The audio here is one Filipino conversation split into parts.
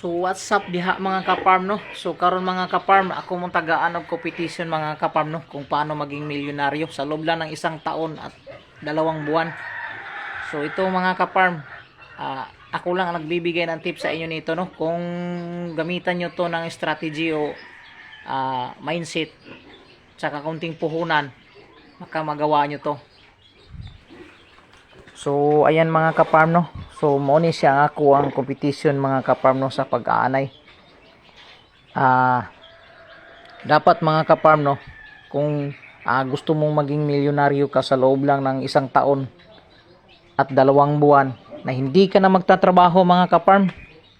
So what's up diha mga ka-farm no? So karon mga ka-farm, ako mong tagaan og competition mga ka-farm no, kung paano maging milyonaryo sa loob lang ng 1 taon at 2 buwan. So ito mga ka-farm, ako lang ang nagbibigay ng tips sa inyo nito no, kung gamitan nyo to ng strategy o mindset tsaka kaunting puhunan, maka magawa nyo to. So ayan mga ka-farm no. So mo ni siya ako ang competition mga ka-farm no sa pag-aanay. Dapat mga ka-farm no, kung gusto mong maging milyonaryo ka sa loob lang ng 1 taon at 2 buwan na hindi ka na magtatrabaho mga ka-farm.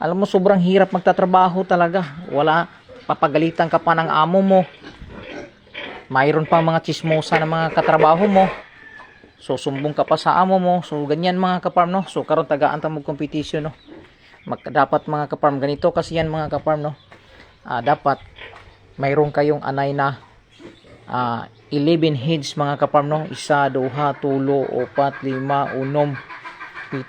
Alam mo sobrang hirap magtatrabaho talaga. Wala, papagalitan ka pa ng amo mo. Mayroon pang mga chismosa na mga katrabaho mo. So sumbong ka pa sa amo mo. So ganyan mga ka-farm no. So karon tagaan ta mo competition no. Dapat mga ka-farm ganito kasi yan mga ka-farm no. Dapat mayroon kayong anay na 11 heads mga ka-farm no. 1, 2, 3, 4, 5, 6, 7, 8, 9,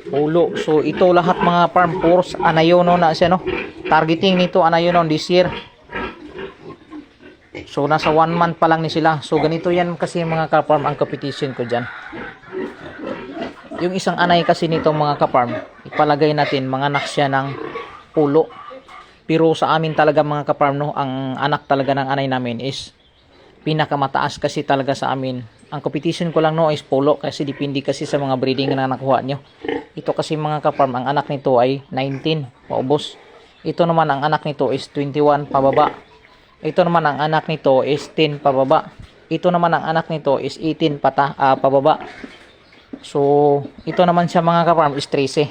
10. So ito lahat mga farm force anayon no na siya no. Targeting nito anayon no this year. So nasa 1 month pa lang ni sila. So ganito yan kasi mga ka-farm ang competition ko dyan. Yung isang anay kasi nito mga ka-farm, ipalagay natin manganak siya ng pulo. Pero sa amin talaga mga ka-farm no, ang anak talaga ng anay namin is pinakamataas kasi talaga sa amin. Ang competition ko lang no is pulo kasi depende kasi sa mga breeding na nakuha nyo. Ito kasi mga ka-farm, ang anak nito ay 19 paubos. Ito naman ang anak nito is 21 pababa. Ito naman ang anak nito is 10 pababa. Ito naman ang anak nito is 18 pababa. So ito naman siya mga ka-farm is 13.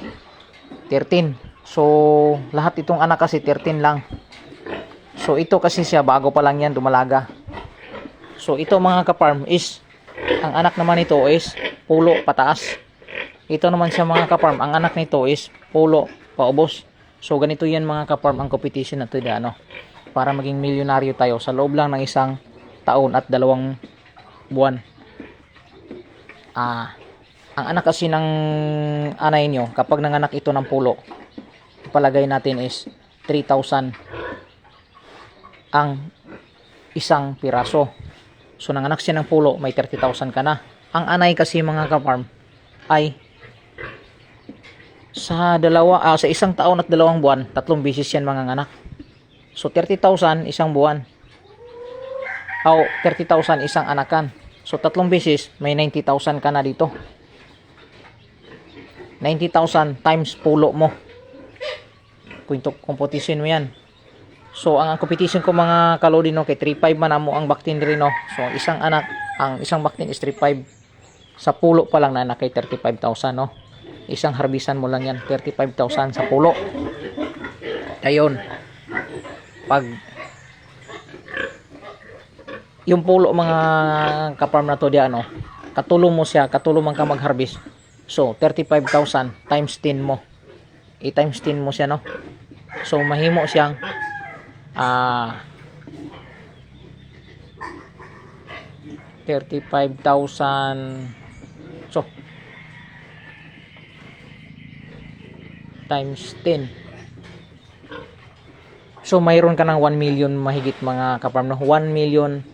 So lahat itong anak kasi 13 lang. So ito kasi siya bago pa lang yan dumalaga. So ito mga ka-farm is ang anak naman nito is pulo pataas. Ito naman siya mga ka-farm, ang anak nito is pulo paubos. So ganito yan mga ka-farm ang competition na ito ano, para maging milyonaryo tayo sa loob lang ng 1 taon at 2 buwan. Ang anak kasi ng anay nyo, kapag nanganak ito ng pulo, ipalagay natin is 3,000 ang isang piraso. So nanganak siya ng pulo, may 30,000 ka na. Ang anay kasi mga ka-farm ay sa 1 taon at 2 buwan, 3 beses yan mga anak. So 30,000 isang buwan. 30,000 isang anakan. So 3 beses may 90,000 ka na dito. 90,000 times pulo mo. Competition mo yan. So ang competition ko mga kalodi no, kay 3.5 man amo ang baktin rin no. So isang anak, ang isang baktin is 3.5. Sa pulo pa lang na kay 35,000 no. Isang harbisan mo lang yan, 35,000 sa pulo. Ayun. Pag yung pulo mga ka-farm na to diyan no, katulong mo siya, katulong man ka mag-harvest. So 35,000 times 10 mo. I-times 10 mo siya no. So mahimo siyang 35,000 so times 10. So mayroon ka ng 1 million mahigit mga ka-farm no. 1 million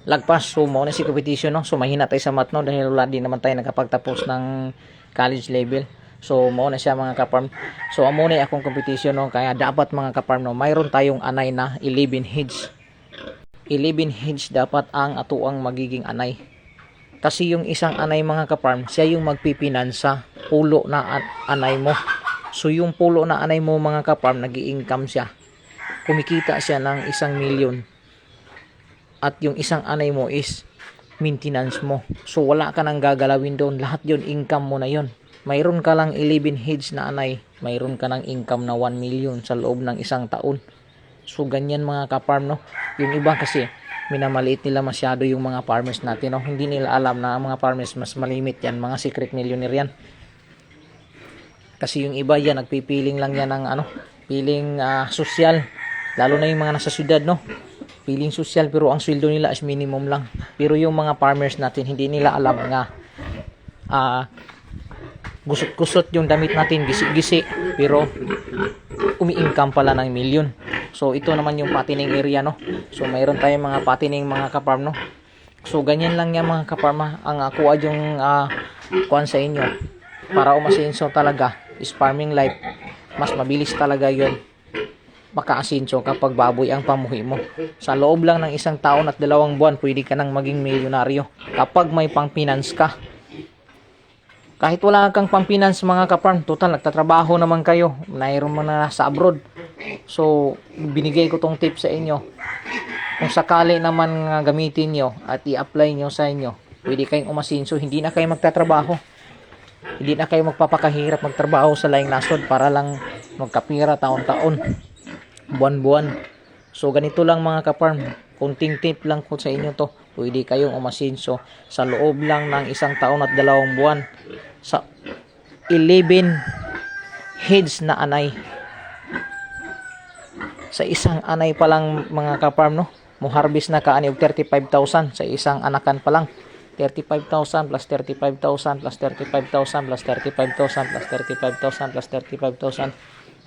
lagpas. So mo na si competition no. So mahina tayo sa math no dahil wala din naman tayo nakapagtapos ng college level. So mo na siya mga ka-farm. So amo na akong competition no, kaya dapat mga ka-farm no, mayroon tayong anay na 11 heads. 11 heads dapat ang atuang magiging anay. Kasi yung isang anay mga ka-farm, siya yung magpipinansa pulo na anay mo. So yung pulo na anay mo mga ka-farm, nag-i-income siya. Kumikita siya ng 1 million. At yung isang anay mo is maintenance mo. So wala ka nang gagalawin doon. Lahat yun, income mo na yun. Mayroon ka lang 11 heads na anay. Mayroon ka ng income na 1 million sa loob ng 1 taon. So ganyan mga ka-farm no. Yung iba kasi, minamaliit nila masyado yung mga farmers natin no. Hindi nila alam na ang mga farmers mas malimit yan. Mga secret millionaire yan. Kasi yung iba yan, nagpipiling lang yan ng piling social. Lalo na yung mga nasa syudad no. Piling social pero ang sweldo nila is minimum lang. Pero yung mga farmers natin, hindi nila alam nga gusot-gusot yung damit natin, gisi-gisi, pero umi-income pala ng milyon. So ito naman yung patining area, no. So mayroon tayong mga patining mga kaparm, no. So ganyan lang yan mga kaparm, ang ako yung kuan sa inyo para umasenso talaga is farming life. Mas mabilis talaga yun makaasenso kapag baboy ang pamuhi mo. Sa loob lang ng 1 taon at 2 buwan, pwede ka nang maging milyonaryo kapag may pang-finance ka. Kahit wala kang pang-finance mga kaparm, total nagtatrabaho naman kayo, mayroon mo na sa abroad. So binigay ko tong tip sa inyo. Kung sakali naman gamitin nyo at i-apply nyo sa inyo, pwede kayong umasenso, hindi na kayo magtatrabaho. Hindi na kayo magpapakahirap magtrabaho sa laing nasod para lang magkapira taon-taon, buwan-buwan. So ganito lang mga kaparm, kunting tip lang ko sa inyo to. Pwede kayong umasenso sa loob lang ng 1 taon at 2 buwan sa 11 heads na anay. Sa isang anay pa lang mga kaparm, no, mo harvest na kaani og 35,000 sa isang anakan pa lang. 35,000 plus 35,000 plus 35,000 plus 35,000 plus 35,000 plus 35,000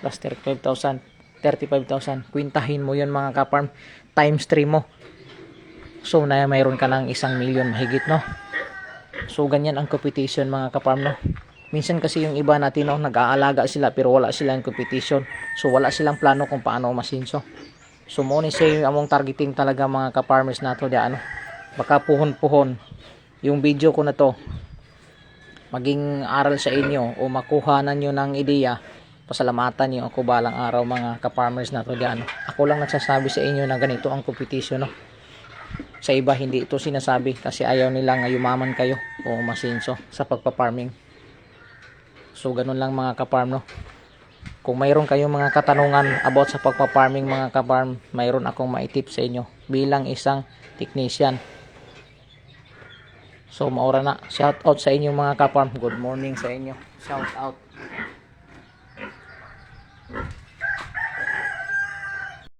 plus 35,000 35,000. Kwintahin mo yun mga kaparm, times 3 mo. So na mayroon ka ng 1 milyon mahigit, no. So ganyan ang competition mga kaparm, no. Minsan kasi yung iba natin, no, nag-aalaga sila pero wala silang competition. So wala silang plano kung paano masinso. So mo ni say among targeting talaga mga kaparmers nato di ano. Baka puhon-puhon yung video ko na to maging aral sa inyo o makuha na nyo ng ideya. Pasalamatan niyo ako balang araw mga ka-farmers na to diyan. Ako lang nagsasabi sa inyo na ganito ang competition, no. Sa iba hindi ito sinasabi kasi ayaw nila nga yumaman kayo o masinso sa pagpa-farming. So ganun lang mga ka-farm, no. Kung mayroon kayong mga katanungan about sa pagpa-farming mga ka-farm, mayroon akong maitip sa inyo bilang isang technician. So maura na. Shout out sa inyo mga ka-farm. Good morning sa inyo. Shout out.